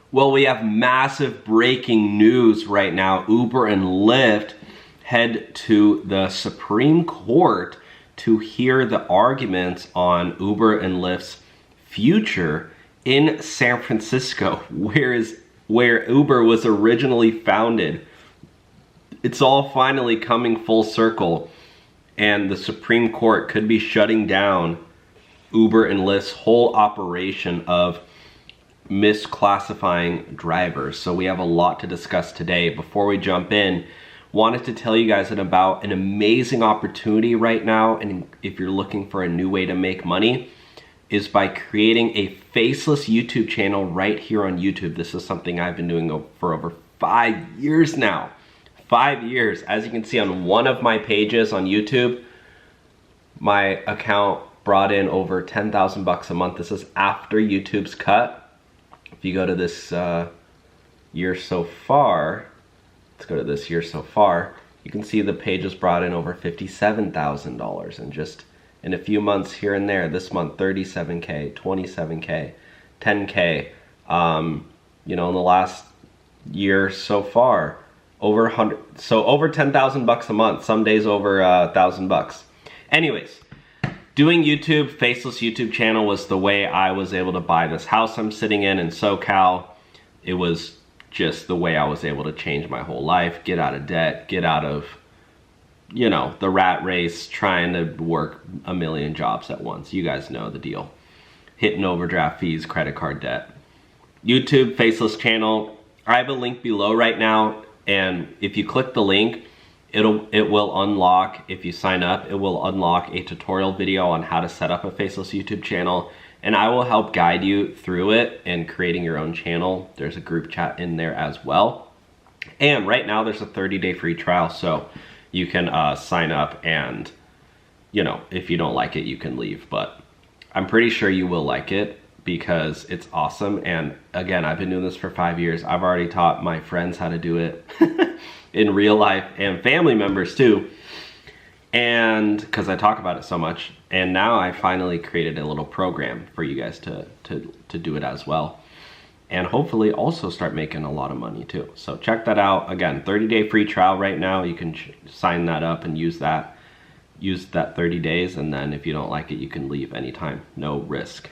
Well, we have massive breaking news right now. Uber and Lyft head to the Supreme Court to hear the arguments on Uber and Lyft's future in San Francisco, where Uber was originally founded. It's all finally coming full circle, and the Supreme Court could be shutting down Uber and Lyft's whole operation of misclassifying drivers. So we have a lot to discuss today. Before we jump in, wanted to tell you guys about an amazing opportunity right now, and if you're looking for a new way to make money, is by creating a faceless YouTube channel right here on YouTube. This is something I've been doing for over 5 years now. 5 years. As you can see on one of my pages on YouTube, my account brought in over 10,000 bucks a month. This is after YouTube's cut. If you go to this year so far, let's go to this year so far, you can see the page has brought in over $57,000, and just in a few months here and there. This month, 37K, 27K, 10K. You know, in the last year so far, over 100, so over 10,000 bucks a month. Some days over 1,000 bucks. Anyways, doing YouTube, faceless YouTube channel was the way I was able to buy this house I'm sitting in SoCal. It was just the way I was able to change my whole life, get out of debt, get out of, you know, the rat race, trying to work a million jobs at once. You guys know the deal. Hitting overdraft fees, credit card debt. YouTube, faceless channel. I have a link below right now, and if you click the link, it will unlock, if you sign up, it will unlock a tutorial video on how to set up a faceless YouTube channel, and I will help guide you through it and creating your own channel. There's a group chat in there as well. And right now there's a 30-day free trial, so you can sign up, and, you know, if you don't like it, you can leave. But I'm pretty sure you will like it because it's awesome. And again, I've been doing this for 5 years. I've already taught my friends how to do it in real life, and family members too. And because I talk about it so much, and now I finally created a little program for you guys to do it as well. And hopefully also start making a lot of money too. So check that out. Again, 30-day free trial right now. You can sign that up and use that 30 days. And then if you don't like it, you can leave anytime. No risk.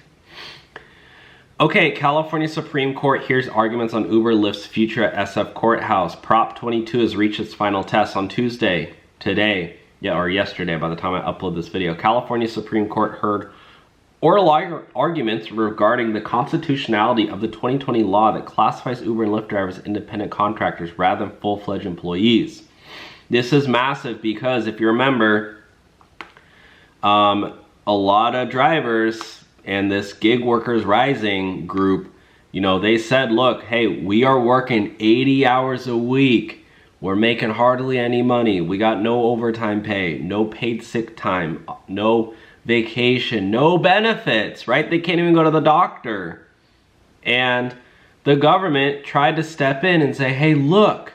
Okay, California Supreme Court hears arguments on Uber Lyft's future at SF Courthouse. Prop 22 has reached its final test on Tuesday, today, or yesterday by the time I upload this video. California Supreme Court heard oral arguments regarding the constitutionality of the 2020 law that classifies Uber and Lyft drivers as independent contractors rather than full-fledged employees. This is massive because if you remember, a lot of drivers and this Gig Workers Rising group, you know, they said, look, hey, we are working 80 hours a week. We're making hardly any money. We got no overtime pay, no paid sick time, no vacation, no benefits, right? They can't even go to the doctor. And the government tried to step in and say, hey, look,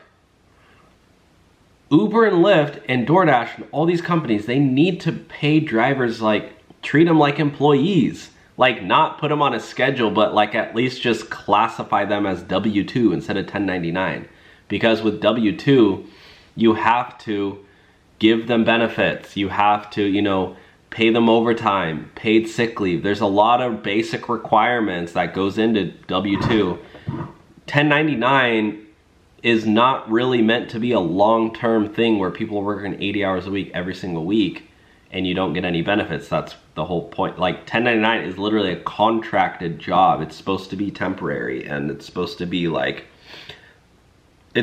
Uber and Lyft and DoorDash and all these companies, they need to pay drivers, like, treat them like employees. Like, not put them on a schedule, but like at least just classify them as W-2 instead of 1099. Because with W-2, you have to give them benefits. You have to, you know, pay them overtime, paid sick leave. There's a lot of basic requirements that goes into W-2. 1099 is not really meant to be a long-term thing where people are working 80 hours a week every single week and you don't get any benefits. That's the whole point. Like, 1099 is literally a contracted job. It's supposed to be temporary, and it's supposed to be like a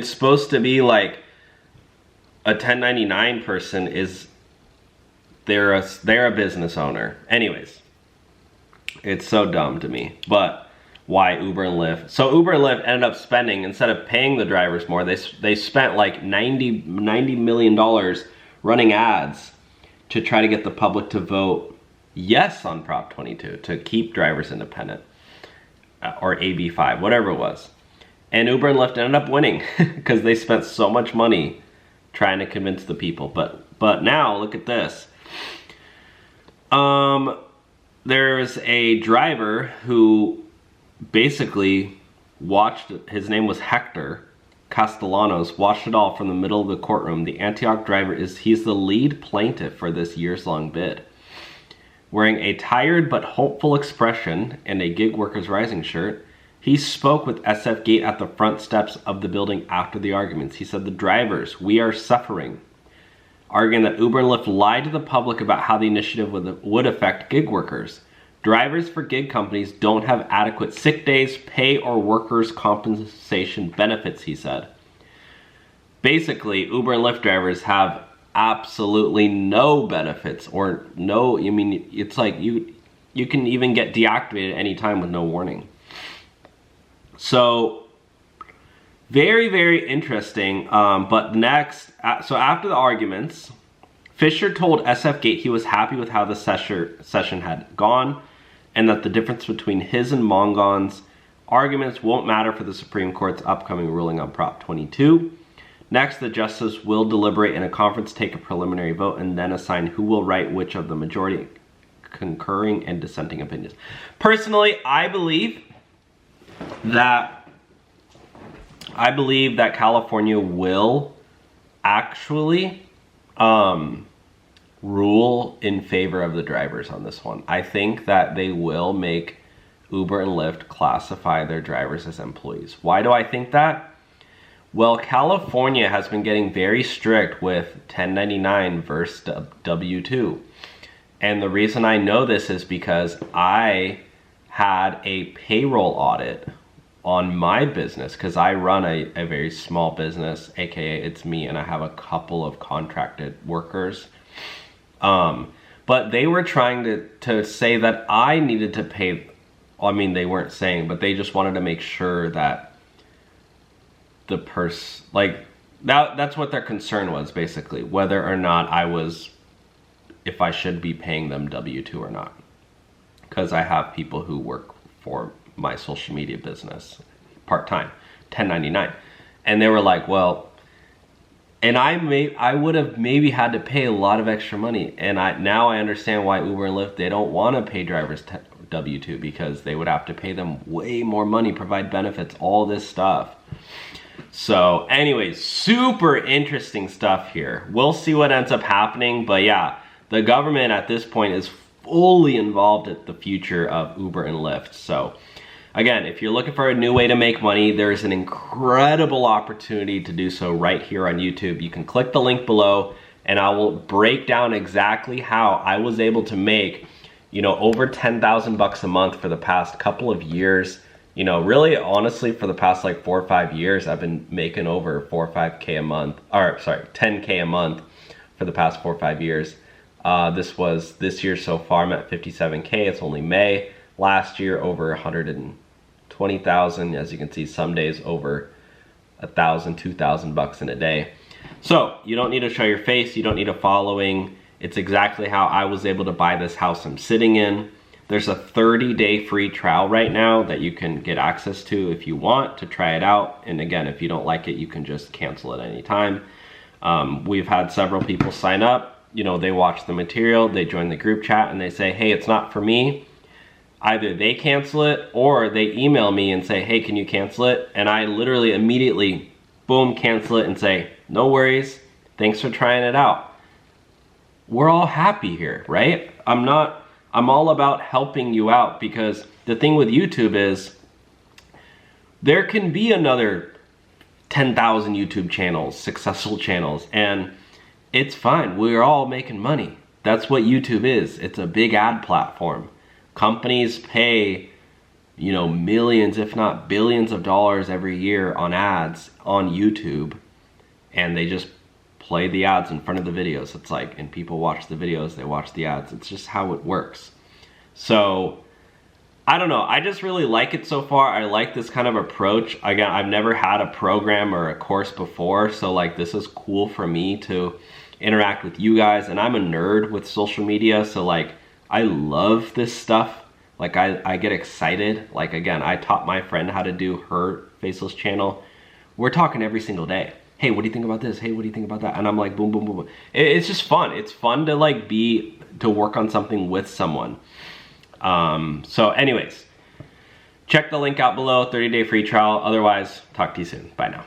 1099 person is, they're a business owner. Anyways, it's so dumb to me. But why Uber and Lyft? So Uber and Lyft ended up spending, instead of paying the drivers more, they spent like $90 million running ads to try to get the public to vote yes on Prop 22, to keep drivers independent, or AB 5, whatever it was. And Uber and Lyft ended up winning because they spent so much money trying to convince the people. But now look at this. There's a driver who basically watched, his name was Hector Castellanos, watched it all from the middle of the courtroom. The Antioch driver he's the lead plaintiff for this years-long bid. Wearing a tired but hopeful expression and a Gig Workers Rising shirt, he spoke with SF Gate at the front steps of the building after the arguments. He said, "The drivers, we are suffering," arguing that Uber and Lyft lied to the public about how the initiative would affect gig workers. Drivers for gig companies don't have adequate sick days, pay, or workers' compensation benefits, he said. Basically, Uber and Lyft drivers have absolutely no benefits, or no, I mean, it's like you can even get deactivated anytime with no warning. So, very, very interesting. But next, so after the arguments, Fisher told SF Gate he was happy with how the session had gone, and that the difference between his and Mongon's arguments won't matter for the Supreme Court's upcoming ruling on Prop 22. Next, the justices will deliberate in a conference, take a preliminary vote, and then assign who will write which of the majority concurring and dissenting opinions. Personally, I believe that California will actually rule in favor of the drivers on this one. I think that they will make Uber and Lyft classify their drivers as employees. Why do I think that? Well, California has been getting very strict with 1099 versus W-2. And the reason I know this is because I had a payroll audit on my business, because I run a very small business, aka it's me, and I have a couple of contracted workers. But they were trying to say that I needed to pay, I mean, they weren't saying, but they just wanted to make sure that the that's what their concern was, basically, whether or not if I should be paying them W-2 or not. Because I have people who work for my social media business part-time, 1099. And they were like, well, and I would have maybe had to pay a lot of extra money. And now I understand why Uber and Lyft, they don't want to pay drivers W-2, because they would have to pay them way more money, provide benefits, all this stuff. So anyways, super interesting stuff here. We'll see what ends up happening, but yeah, the government at this point is fully involved in the future of Uber and Lyft. So again, if you're looking for a new way to make money, there's an incredible opportunity to do so right here on YouTube. You can click the link below and I will break down exactly how I was able to make, over 10,000 bucks a month for the past couple of years. Really, honestly, for the past like 4 or 5 years, I've been making over 4 or 5K a month, or sorry, 10K a month for the past 4 or 5 years. This year so far, I'm at 57K. It's only May. Last year, over 120,000. As you can see, some days over 1,000, 2,000 bucks in a day. So you don't need to show your face. You don't need a following. It's exactly how I was able to buy this house I'm sitting in. There's a 30-day free trial right now that you can get access to if you want to try it out. And again, if you don't like it, you can just cancel it anytime. We've had several people sign up. They watch the material, they join the group chat, and they say, hey, it's not for me. Either they cancel it or they email me and say, hey, can you cancel it? And I literally immediately, boom, cancel it and say, no worries, thanks for trying it out. We're all happy here, right? I'm all about helping you out, because the thing with YouTube is there can be another 10,000 YouTube channels, successful channels, and it's fine. We're all making money. That's what YouTube is. It's a big ad platform. Companies pay, millions, if not billions of dollars every year on ads on YouTube, and they just play the ads in front of the videos. It's like, and people watch the videos, they watch the ads. It's just how it works. So I don't know. I just really like it so far. I like this kind of approach. Again, I've never had a program or a course before, so like this is cool for me to interact with you guys. And I'm a nerd with social media, so like I love this stuff. Like I get excited. Like again, I taught my friend how to do her Faceless channel. We're talking every single day. Hey, what do you think about this? Hey, what do you think about that? And I'm like, boom, boom, boom, boom. It's just fun. It's fun to like to work on something with someone. So anyways, Check the link out below, 30-day free trial. Otherwise, talk to you soon. Bye now.